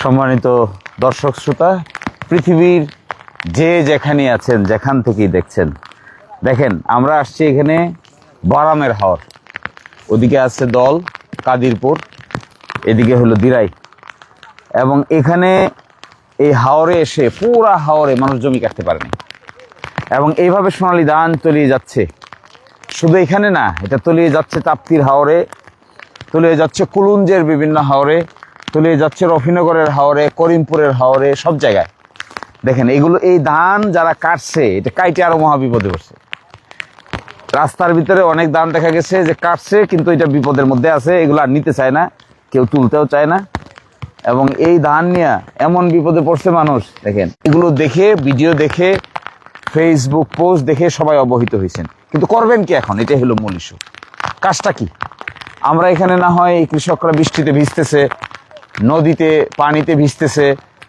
সম্মানিত দর্শক শ্রোতা, পৃথিবীর যে যেখানে আছেন, যেখান থেকেই দেখছেন, দেখেন আমরা আসছি এখানে বারামের হাওর। ওদিকে আছে দল কাদিরপুর, এদিকে হলো দিরাই। এবং এখানে এই হাওরে এসে পুরা হাওরে মানুষ জমি কাটতে পারেনি। এবং এইভাবে সোনালী ধান তলিয়ে যাচ্ছে। শুধু এখানে না, এটা তলিয়ে যাচ্ছে তাপ্তির হাওরে, তলিয়ে যাচ্ছে কুলুঞ্জের বিভিন্ন হাওরে, তলিয়ে যাচ্ছে রফিনগরের হাওরে, করিমপুরের হাওরে, সব জায়গায়। দেখেন এগুলো, এই ধান যারা কাটছে, এটা কাইটে আরো মহাবিপদে পড়ছে। রাস্তার ভিতরে অনেক ধান দেখা গেছে যে কাটছে, কিন্তু এটা বিপদের মধ্যে আছে, এগুলো আর নিতে চায় না, কেউ তুলতেও চায় না। এবং এই ধান নিয়ে এমন বিপদে পড়ছে মানুষ। দেখেন এগুলো দেখে, ভিডিও দেখে, ফেসবুক পোস্ট দেখে সবাই অবহিত হয়েছেন, কিন্তু করবেন কি এখন? এটাই হলো মূল ইস্যু। কাজটা কি? আমরা এখানে না হয় এই কৃষকরা বৃষ্টিতে ভিজতেছে, নদীতে পানিতে ভিজতেছে,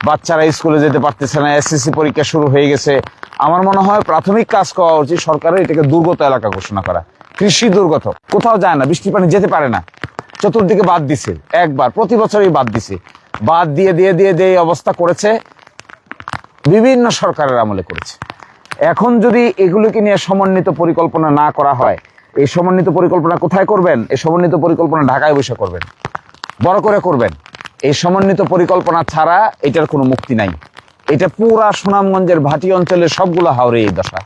বাচ্চারা স্কুলে যেতে পারতেছে না, এসএসসি পরীক্ষা শুরু হয়ে গেছে। আমার মনে হয় প্রাথমিক কাজ করা উচিত সরকারের, এটাকে দুর্গত এলাকা ঘোষণা করা। কৃষি দুর্গত, কোথাও যায় না, বৃষ্টির পানি যেতে পারে না, চতুর্দিকে বাদ দিছে। একবার প্রতি বছরই বাদ দিছে, বাদ দিয়ে দিয়ে দিয়ে দিয়ে অবস্থা করেছে, বিভিন্ন সরকারের আমলে করেছে। এখন যদি এগুলোকে নিয়ে সমন্বিত পরিকল্পনা না করা হয়, এই সমন্বিত পরিকল্পনা কোথায় করবেন? এই সমন্বিত পরিকল্পনা ঢাকায় বসে করবেন, বড় করে করবেন। এই সমন্বিত পরিকল্পনা ছাড়া এটার কোনো মুক্তি নাই। এটা পুরা সুনামগঞ্জের ভাটি অঞ্চলের সবগুলো হাওরে এই দশা।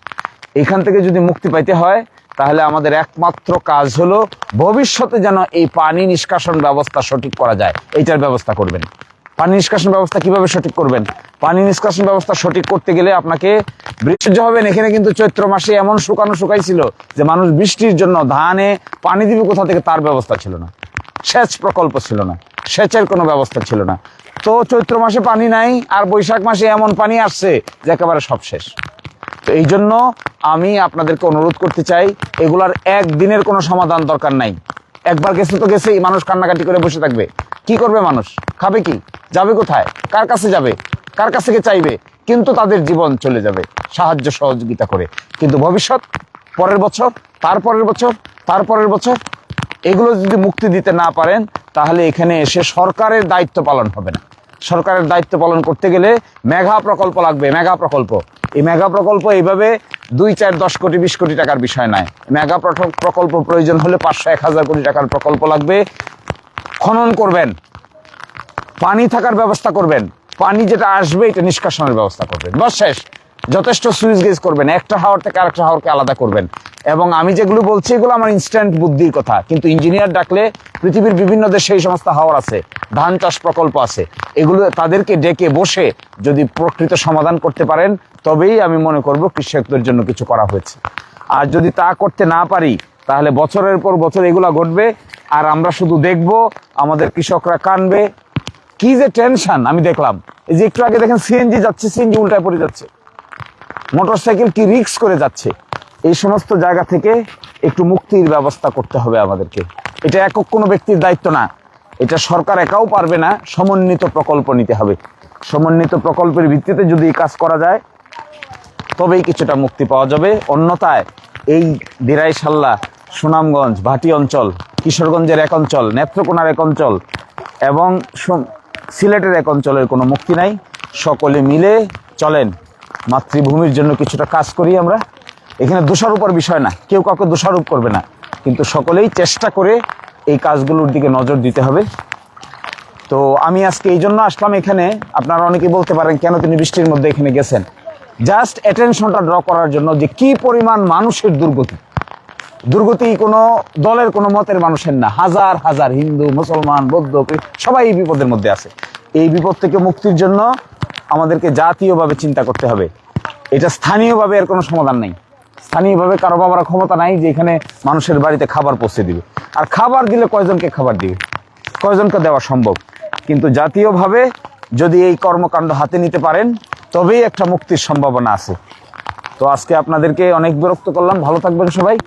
এখান থেকে যদি মুক্তি পাইতে হয়, তাহলে আমাদের একমাত্র কাজ হলো ভবিষ্যতে যেন এই পানি নিষ্কাশন ব্যবস্থা সঠিক করা যায়, এইটার ব্যবস্থা করবেন। পানি নিষ্কাশন ব্যবস্থা কিভাবে সঠিক করবেন? পানি নিষ্কাশন ব্যবস্থা সঠিক করতে গেলে আপনাকে বৃষ্টি হবেন। এখানে কিন্তু চৈত্র মাসে এমন শুকাইছিল যে মানুষ বৃষ্টির জন্য ধানে পানি দিবে কোথা থেকে তার ব্যবস্থা ছিল না, সেচ প্রকল্প ছিল না, সেচের কোনো ব্যবস্থা ছিল না। তো চৈত্র মাসে পানি নাই, আর বৈশাখ মাসে এমন পানি আসছে যে একেবারে সব শেষ। তো এই জন্য আমি আপনাদেরকে অনুরোধ করতে চাই, এগুলার একদিনের কোনো সমাধান দরকার নাই। একবার গেছে তো গেছেই, মানুষ কান্নাকাটি করে বসে থাকবে। কি করবে মানুষ? খাবে কি? যাবে কোথায়? কার কাছে যাবে? কার কাছ থেকে চাইবে? কিন্তু তাদের জীবন চলে যাবে সাহায্য সহযোগিতা করে। কিন্তু ভবিষ্যৎ, পরের বছর, তারপরের বছর, তারপরের বছর, এগুলো যদি মুক্তি দিতে না পারেন, তাহলে এখানে এসে সরকারের দায়িত্ব পালন হবে না। সরকারের দায়িত্ব পালন করতে গেলে মেগা প্রকল্প লাগবে, মেগা প্রকল্প। এই মেগা প্রকল্প এইভাবে 2, 4, 10 কোটি 20 কোটি টাকার বিষয় নয়। মেগা প্রকল্প প্রয়োজন হলে 500, 1000 কোটি টাকার প্রকল্প লাগবে। খনন করবেন, পানি থাকার ব্যবস্থা করবেন, পানি যেটা আসবে এটা নিষ্কাশনের ব্যবস্থা করবেন, বস শেষ। যথেষ্ট সুইচ গেজ করবেন, একটা হাওর থেকে আরেকটা হাওরকে আলাদা করবেন। এবং আমি যেগুলো বলছি এগুলো আমার ইনস্ট্যান্ট বুদ্ধির কথা, কিন্তু ইঞ্জিনিয়ার ডাকলে পৃথিবীর বিভিন্ন দেশে এই সমস্ত হাওর আছে, ধান চাষ প্রকল্প আছে, এগুলো তাদেরকে ডেকে বসে যদি প্রকৃত সমাধান করতে পারেন, তবেই আমি মনে করব কৃষকদের জন্য কিছু করা হয়েছে। আর যদি তা করতে না পারি, তাহলে বছরের পর বছর এগুলা ঘটবে, আর আমরা শুধু দেখব, আমাদের কৃষকরা কানবে। কি যে টেনশন আমি দেখলাম, এই যে একটু আগে দেখেন সিএনজি যাচ্ছে, সিএনজি উল্টায় পড়ে যাচ্ছে, মোটরসাইকেল কি রিস্ক করে যাচ্ছে। এই সমস্ত জায়গা থেকে একটু মুক্তির ব্যবস্থা করতে হবে আমাদেরকে। এটা একক কোনো ব্যক্তির দায়িত্ব না, এটা সরকার একাও পারবে না, সমন্বিত প্রকল্প নিতে হবে। সমন্বিত প্রকল্পের ভিত্তিতে যদি এই কাজ করা যায়, তবেই কিছুটা মুক্তি পাওয়া যাবে। অন্যথায় এই দিরাই, সাল্লা, সুনামগঞ্জ, ভাটি অঞ্চল, কিশোরগঞ্জের এক অঞ্চল, নেত্রকোনার এক অঞ্চল এবং সিলেটের এক অঞ্চলের কোনো মুক্তি নাই। সকলে মিলে চলেন, মাতৃভূমির জন্য কিছুটা কাজ করি আমরা। এখানে দোষারোপের বিষয় না, কেউ কাউকে দোষারোপ করবে না, কিন্তু সকলেই চেষ্টা করে এই কাজগুলোর দিকে নজর দিতে হবে। তো আমি আজকে এই জন্য আসলাম এখানে। আপনারা অনেকে বলতে পারেন কেন তিনি বৃষ্টির মধ্যে এখানে গেছেন? জাস্ট অ্যাটেনশনটা ড্র করার জন্য যে কি পরিমাণ মানুষের দুর্গতি কোনো দলের কোনো মতের মানুষের না, হাজার হাজার হিন্দু, মুসলমান, বৌদ্ধ সবাই এই বিপদের মধ্যে আছে। এই বিপদ থেকে মুক্তির জন্য আমাদেরকে জাতীয়ভাবে চিন্তা করতে হবে। এটা স্থানীয়ভাবে এর কোনো সমাধান নেই। স্থানীয়ভাবে কারো বাবার ক্ষমতা নাই যে এখানে মানুষের বাড়িতে খাবার পৌঁছে দিবে। আর খাবার দিলে কয়জনকে খাবার দিবে? কয়জনকে দেওয়া সম্ভব? কিন্তু জাতীয়ভাবে যদি এই কর্মকাণ্ড হাতে নিতে পারেন, তবেই একটা মুক্তির সম্ভাবনা আছে। তো আজকে আপনাদেরকে অনেক বিরক্ত করলাম। ভালো থাকবেন সবাই।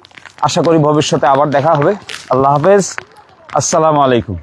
আশা করি ভবিষ্যতে আবার দেখা হবে। আল্লাহ হাফেজ, আসসালামু আলাইকুম।